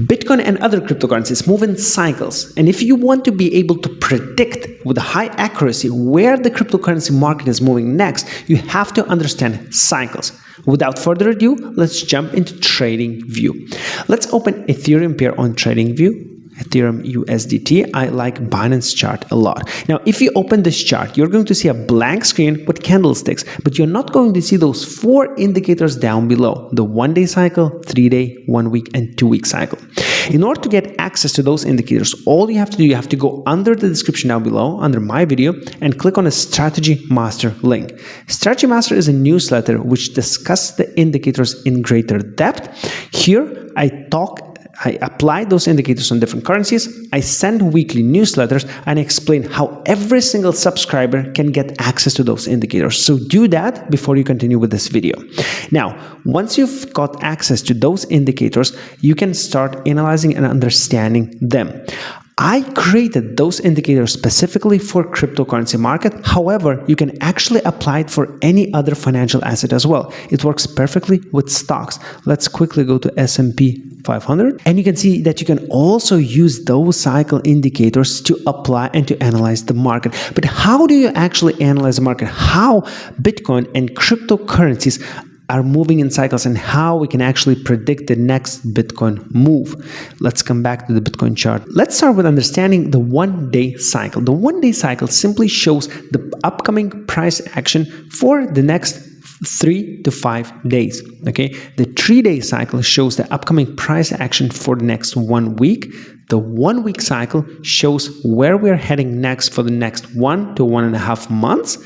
Bitcoin and other cryptocurrencies move in cycles, and if you want to be able to predict with high accuracy where the cryptocurrency market is moving next, you have to understand cycles. Without further ado, let's jump into TradingView. Let's open Ethereum pair on TradingView. Ethereum USDT. I like Binance chart a lot. Now, if you open this chart, you're going to see a blank screen with candlesticks, but you're not going to see those 4 indicators down below: the 1-day cycle, 3-day, 1 week, and 2 week cycle. In order to get access to those indicators, all you have to do, you have to go under the description down below, under my video, and click on a Strategy Master link. Strategy Master is a newsletter which discusses the indicators in greater depth. Here, I apply those indicators on different currencies, I send weekly newsletters, and I explain how every single subscriber can get access to those indicators. So do that before you continue with this video. Now, once you've got access to those indicators, you can start analyzing and understanding them. I created those indicators specifically for cryptocurrency market. However, you can actually apply it for any other financial asset as well. It works perfectly with stocks. Let's quickly go to S&P 500, and you can see that you can also use those cycle indicators to apply and to analyze the market. But how do you actually analyze the market? How Bitcoin and cryptocurrencies are moving in cycles, and how we can actually predict the next Bitcoin move. Let's come back to the Bitcoin chart. Let's start with understanding the 1-day cycle. The 1-day cycle simply shows the upcoming price action for the next 3 to 5 days. Okay, the 3-day cycle shows the upcoming price action for the next 1 week. The 1 week cycle shows where we're heading next for the next 1 to 1.5 months.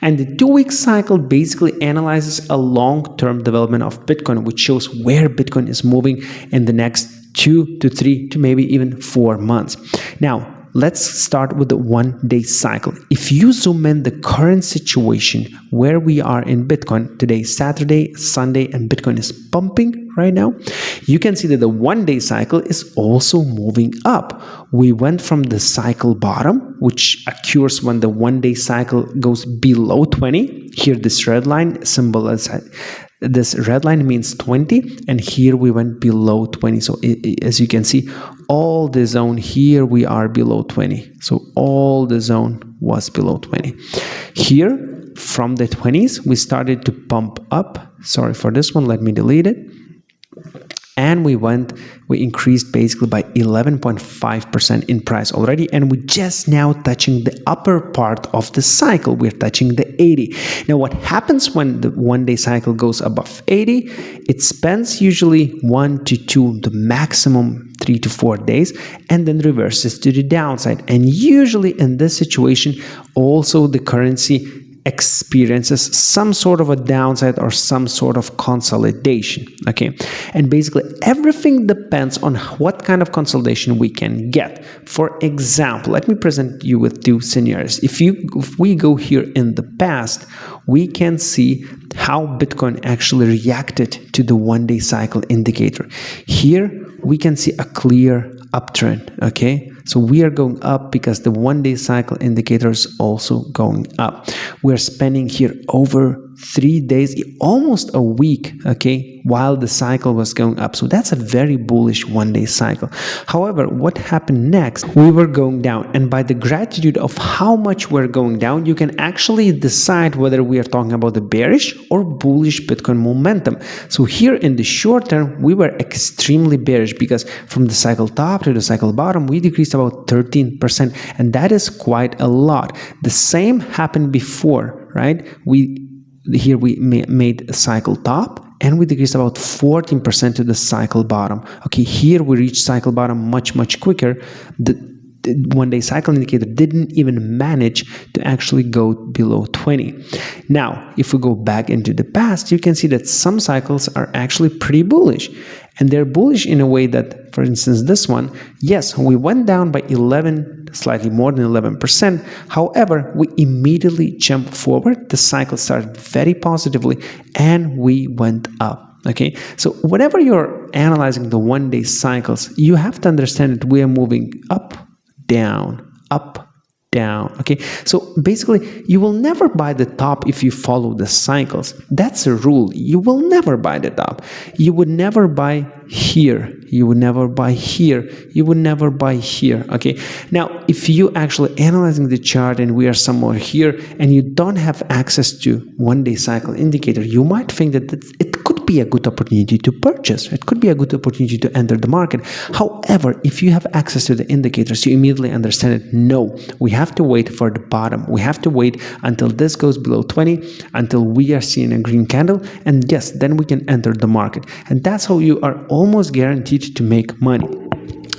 And the 2 week cycle basically analyzes a long-term development of Bitcoin, which shows where Bitcoin is moving in the next 2 to 3 to maybe even 4 months. Now, let's start with the 1-day cycle. If you zoom in the current situation where we are in Bitcoin, today is Saturday, Sunday, and Bitcoin is pumping right now, you can see that the 1-day cycle is also moving up. We went from the cycle bottom, which occurs when the 1-day cycle goes below 20. Here, this red line symbolizes, this red line means 20, and here we went below 20. So as you can see, all the zone here we are below 20. So all the zone was below 20. Here from the 20s we started to pump up. Sorry for this one, let me delete it. And we increased basically by 11.5% in price already, and we're just now touching the upper part of the cycle. We're touching the 80. Now, what happens when the 1-day cycle goes above 80? It spends usually 1 to 2, the maximum 3 to 4 days, and then reverses to the downside. And usually in this situation, also the currency experiences some sort of a downside or some sort of consolidation. Okay, and basically everything depends on what kind of consolidation we can get. For example, let me present you with 2 scenarios. If we go here in the past, we can see how Bitcoin actually reacted to the 1-day cycle indicator. Here we can see a clear uptrend. Okay, so we are going up because the 1-day cycle indicator is also going up. We're spending here over 3 days, almost a week, okay, while the cycle was going up. So that's a very bullish 1-day cycle. However, what happened next? We were going down, and by the gratitude of how much we're going down, you can actually decide whether we are talking about the bearish or bullish Bitcoin momentum. So here in the short term, we were extremely bearish because from the cycle top to the cycle bottom, we decreased about 13%, and that is quite a lot. The same happened before, right? Here we made a cycle top and we decreased about 14% to the cycle bottom. Okay, here we reached cycle bottom much quicker. The 1-day cycle indicator didn't even manage to actually go below 20. Now, if we go back into the past, you can see that some cycles are actually pretty bullish. And they're bullish in a way that, for instance, this one, yes, we went down by 11, slightly more than 11%. However, we immediately jumped forward. The cycle started very positively and we went up. Okay, so whenever you're analyzing the 1-day cycles, you have to understand that we are moving up, down, up, down. Okay, so basically you will never buy the top if you follow the cycles. That's a rule. You will never buy the top. You would never buy here, you would never buy here, you would never buy here. Okay, now if you actually analyzing the chart and we are somewhere here and you don't have access to one-day cycle indicator, you might think that it could be a good opportunity to purchase, it could be a good opportunity to enter the market. However, if you have access to the indicators, you immediately understand it. No, we have to wait for the bottom, we have to wait until this goes below 20, until we are seeing a green candle, and yes, then we can enter the market. And that's how you are almost guaranteed to make money.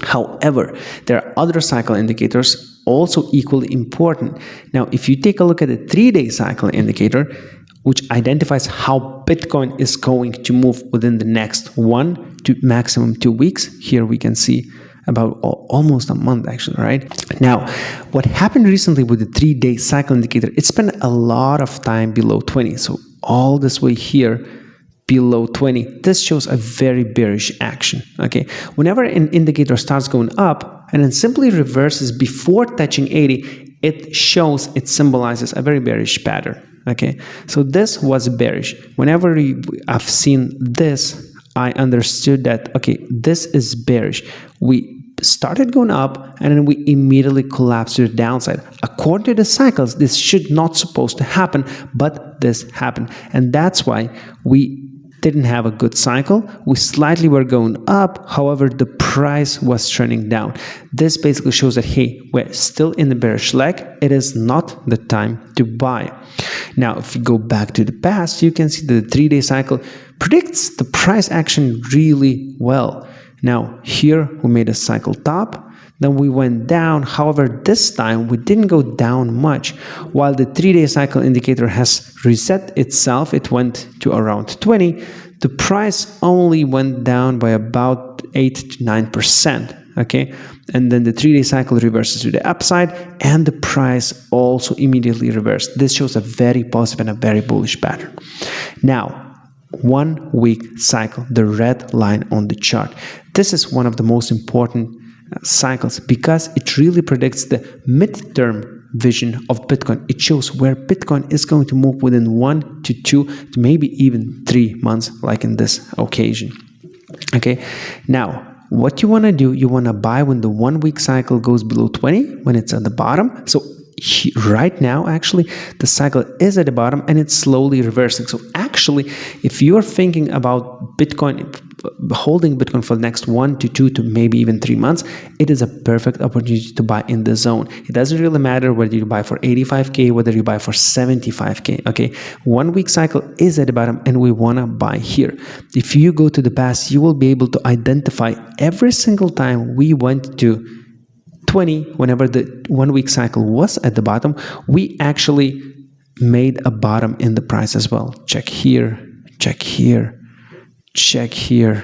However, there are other cycle indicators also equally important. Now, if you take a look at the 3-day cycle indicator, which identifies how Bitcoin is going to move within the next 1 to maximum 2 weeks, here we can see about almost a month actually, right? Now, what happened recently with the 3-day cycle indicator, it spent a lot of time below 20. So all this way here, below 20, this shows a very bearish action. Okay, whenever an indicator starts going up and then simply reverses before touching 80, it shows, it symbolizes a very bearish pattern. Okay, so this was bearish. Whenever I've seen this, I understood that, okay, this is bearish. We started going up and then we immediately collapsed to the downside. According to the cycles, this should not supposed to happen, but this happened. And that's why we didn't have a good cycle. We slightly were going up, however, the price was trending down. This basically shows that, hey, we're still in the bearish leg. It is not the time to buy. Now, if you go back to the past, you can see that the 3-day cycle predicts the price action really well. Now, here we made a cycle top, then we went down. However, this time we didn't go down much. While the 3-day cycle indicator has reset itself, it went to around 20. The price only went down by about 8 to 9%. Okay, and then the 3-day cycle reverses to the upside and the price also immediately reversed. This shows a very positive and a very bullish pattern. Now, 1 week cycle, the red line on the chart. This is one of the most important cycles because it really predicts the midterm vision of Bitcoin. It shows where Bitcoin is going to move within 1 to 2 to maybe even 3 months, like in this occasion. Okay, now what you want to do, you want to buy when the 1 week cycle goes below 20, when it's at the bottom. So right now, actually, the cycle is at the bottom and it's slowly reversing. So actually, if you're thinking about Bitcoin, holding Bitcoin for the next 1 to 2 to maybe even 3 months, it is a perfect opportunity to buy in the zone. It doesn't really matter whether you buy for 85K, whether you buy for 75K. Okay, 1 week cycle is at the bottom and we want to buy here. If you go to the past, you will be able to identify every single time we went to 20, whenever the 1 week cycle was at the bottom, we actually made a bottom in the price as well. Check here, check here, check here.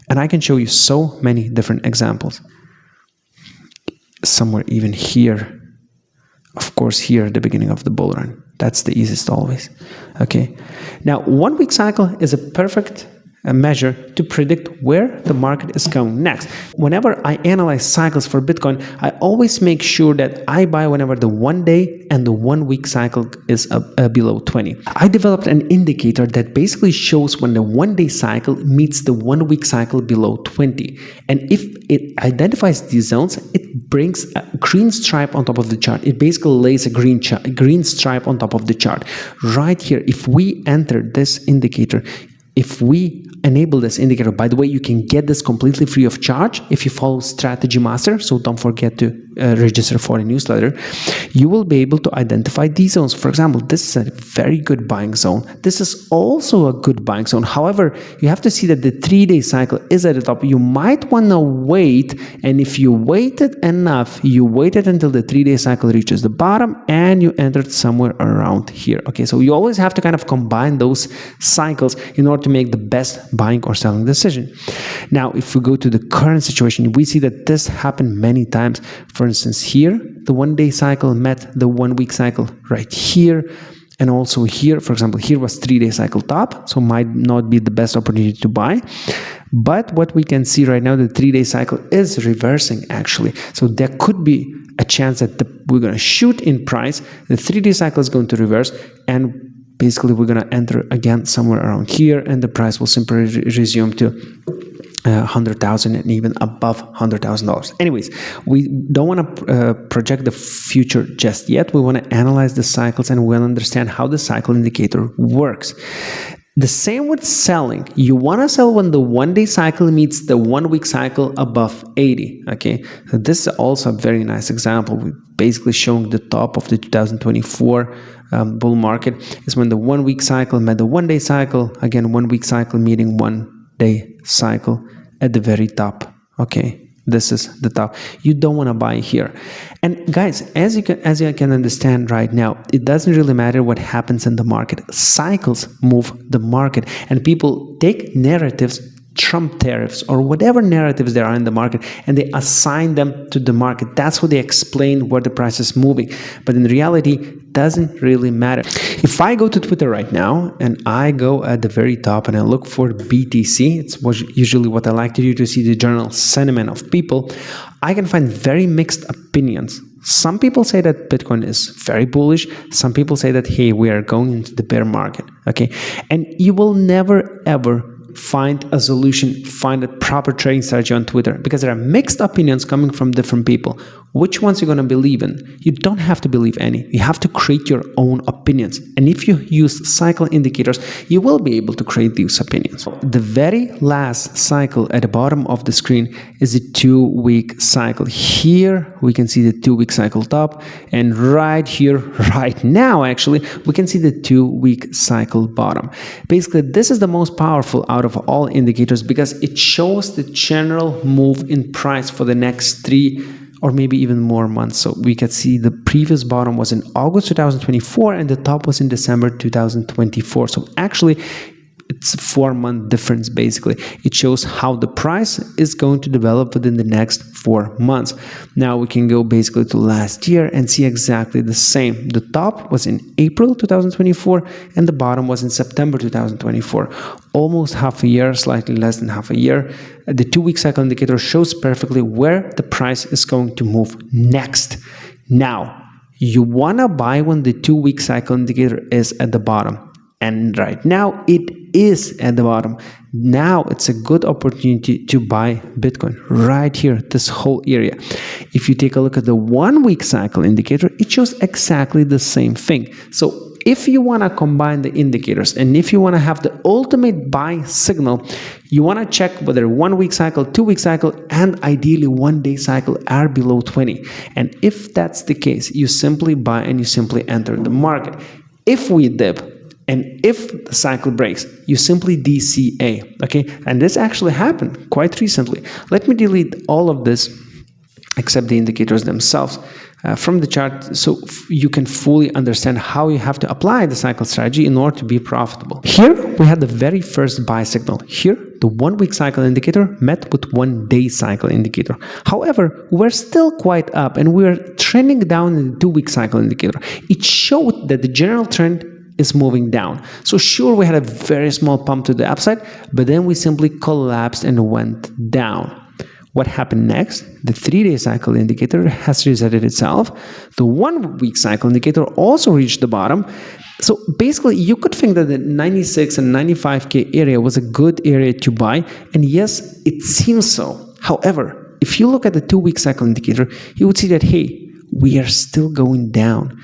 And I can show you so many different examples. Somewhere even here. Of course, here at the beginning of the bull run. That's the easiest always. Okay. Now, 1 week cycle is a perfect measure to predict where the market is going next. Whenever I analyze cycles for Bitcoin, I always make sure that I buy whenever the 1 day and the 1 week cycle is below 20. I developed an indicator that basically shows when the 1 day cycle meets the 1 week cycle below 20. And if it identifies these zones, it brings a green stripe on top of the chart. It basically lays a green stripe on top of the chart. Right here, if we enter this indicator, if we enable this indicator, by the way, you can get this completely free of charge if you follow Strategy Master, so don't forget to register for the newsletter. You will be able to identify these zones. For example, this is a very good buying zone. This is also a good buying zone. However, you have to see that the 3-day cycle is at the top. You might want to wait, and if you waited enough, you waited until the 3-day cycle reaches the bottom and you entered somewhere around here. Okay, so you always have to kind of combine those cycles in order to make the best buying or selling decision. Now, if we go to the current situation, we see that this happened many times. For instance, here, the 1 day cycle met the 1 week cycle right here. And also here, for example, here was 3-day cycle top, so might not be the best opportunity to buy. But what we can see right now, the 3-day cycle is reversing actually. So there could be a chance that we're going to shoot in price. The 3-day cycle is going to reverse, and basically we're going to enter again somewhere around here, and the price will simply resume to 100,000 and even above $100,000. Anyways, we don't want to project the future just yet. We want to analyze the cycles and we'll understand how the cycle indicator works. The same with selling. You want to sell when the one-day cycle meets the one-week cycle above 80. Okay, so this is also a very nice example. We're basically showing the top of the 2024 bull market is when the one-week cycle met the one-day cycle. Again, one-week cycle meeting one-day cycle at the very top. Okay, this is the top. You don't want to buy here. And guys, as you can understand right now, it doesn't really matter what happens in the market. Cycles move the market, and people take narratives, Trump tariffs, or whatever narratives there are in the market, and they assign them to the market. That's how they explain where the price is moving. But in reality, it doesn't really matter. If I go to Twitter right now and I go at the very top and I look for BTC, it's usually what I like to do to see the general sentiment of people, I can find very mixed opinions. Some people say that Bitcoin is very bullish. Some people say that, hey, we are going into the bear market. Okay, and you will never ever find a solution, find a proper trading strategy on Twitter, because there are mixed opinions coming from different people. Which ones you're going to believe in? You don't have to believe any. You have to create your own opinions. And if you use cycle indicators, you will be able to create these opinions. The very last cycle at the bottom of the screen is the 2-week cycle. Here we can see the 2-week cycle top, and right here, right now actually, we can see the 2-week cycle bottom. Basically, this is the most powerful out of all indicators because it shows the general move in price for the next 3 or maybe even more months. So we can see the previous bottom was in August 2024 and the top was in December 2024. So actually, it's a 4-month difference basically. It shows how the price is going to develop within the next 4 months. Now we can go basically to last year and see exactly the same. The top was in April 2024 and the bottom was in September 2024. Almost half a year, slightly less than half a year. The 2-week cycle indicator shows perfectly where the price is going to move next. Now, you want to buy when the 2-week cycle indicator is at the bottom. And right now it is at the bottom. Now it's a good opportunity to buy Bitcoin right here, this whole area. If you take a look at the 1-week cycle indicator, it shows exactly the same thing. So if you want to combine the indicators and if you want to have the ultimate buy signal, you want to check whether 1-week cycle, 2-week cycle, and ideally 1-day cycle are below 20. And if that's the case, you simply buy and you simply enter the market. If we dip, and if the cycle breaks, you simply DCA, okay? And this actually happened quite recently. Let me delete all of this except the indicators themselves from the chart so you can fully understand how you have to apply the cycle strategy in order to be profitable. Here we had the very first buy signal. Here the 1-week cycle indicator met with 1-day cycle indicator. However, we're still quite up and we're trending down in the 2-week cycle indicator. It showed that the general trend is moving down. So sure, we had a very small pump to the upside, but then we simply collapsed and went down. What happened next? The 3-day cycle indicator has resetted itself. The 1-week cycle indicator also reached the bottom. So basically, you could think that the 96 and 95K area was a good area to buy. And yes, it seems so. However, if you look at the 2-week cycle indicator, you would see that, hey, we are still going down.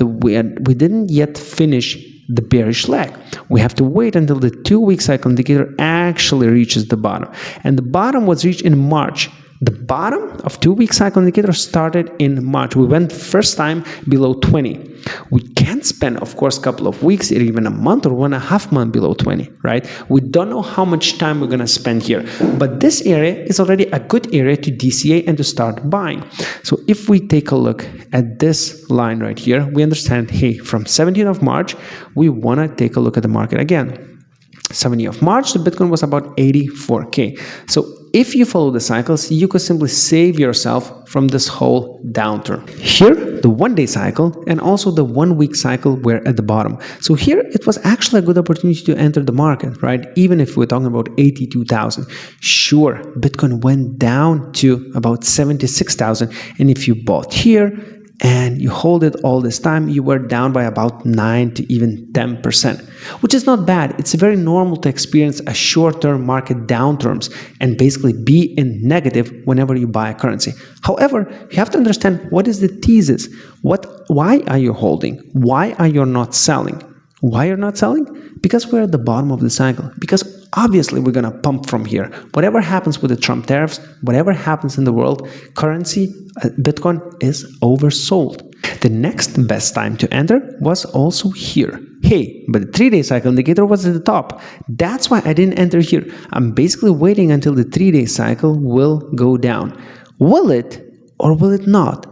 We didn't yet finish the bearish leg. We have to wait until the 2-week cycle indicator actually reaches the bottom. And the bottom was reached in March. The bottom of 2-week cycle indicator started in March. We went first time below 20. We can't spend, of course, a couple of weeks or even a month or 1.5 months below 20, right? We don't know how much time we're going to spend here. But this area is already a good area to DCA and to start buying. So if we take a look at this line right here, we understand, hey, from 17th of March, we want to take a look at the market again. 17th of March, the Bitcoin was about 84K. So if you follow the cycles, you could simply save yourself from this whole downturn. Here, the 1-day cycle and also the 1-week cycle were at the bottom. So here, it was actually a good opportunity to enter the market, right? Even if we're talking about 82,000. Sure, Bitcoin went down to about 76,000. And if you bought here, and you hold it all this time, you were down by about 9 to even 10%, which is not bad. It's very normal to experience a short-term market downturns and basically be in negative whenever you buy a currency. However, you have to understand what is the thesis. Why are you holding? Why are you not selling? Why you're not selling? Because we're at the bottom of the cycle. Because obviously we're going to pump from here. Whatever happens with the Trump tariffs, whatever happens in the world, currency, Bitcoin is oversold. The next best time to enter was also here. Hey, but the 3-day cycle indicator was at the top. That's why I didn't enter here. I'm basically waiting until the 3-day cycle will go down. Will it or will it not?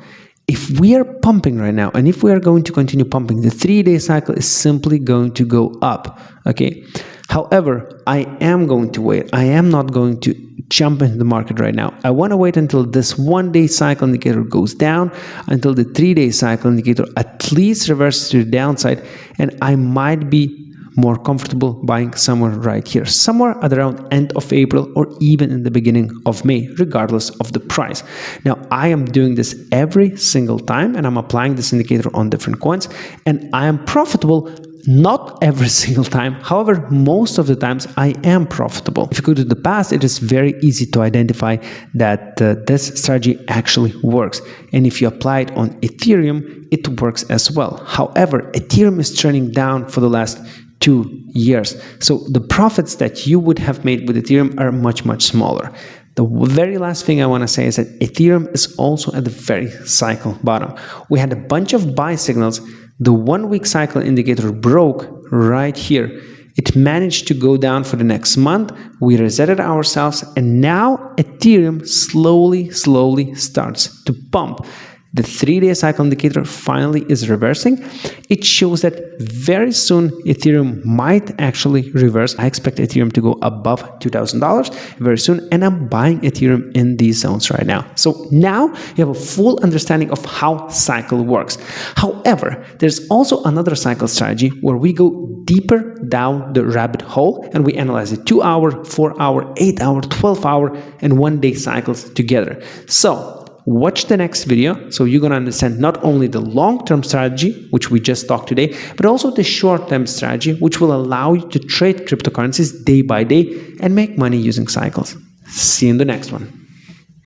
If we are pumping right now, and if we are going to continue pumping, the 3-day cycle is simply going to go up, okay? However, I am going to wait. I am not going to jump into the market right now. I want to wait until this 1-day cycle indicator goes down, until the 3-day cycle indicator at least reverses to the downside, and I might be more comfortable buying somewhere right here, somewhere at around end of April or even in the beginning of May, regardless of the price. Now, I am doing this every single time, and I'm applying this indicator on different coins, and I am profitable. Not every single time. However, most of the times I am profitable. If you go to the past, it is very easy to identify that this strategy actually works. And if you apply it on Ethereum, it works as well. However, Ethereum is trending down for the last 2 years. So the profits that you would have made with Ethereum are much, much smaller. The very last thing I want to say is that Ethereum is also at the very cycle bottom. We had a bunch of buy signals. The 1-week cycle indicator broke right here. It managed to go down for the next month. We resetted ourselves, and now Ethereum slowly starts to pump. The 3-day cycle indicator finally is reversing. It shows that very soon Ethereum might actually reverse. I expect Ethereum to go above $2,000 very soon, and I'm buying Ethereum in these zones right now. So now you have a full understanding of how cycle works. However, there's also another cycle strategy where we go deeper down the rabbit hole and we analyze the 2-hour, 4-hour, 8-hour, 12-hour, and 1-day cycles together. So watch the next video so you're going to understand not only the long-term strategy, which we just talked today, but also the short-term strategy, which will allow you to trade cryptocurrencies day by day and make money using cycles. See you in the next one.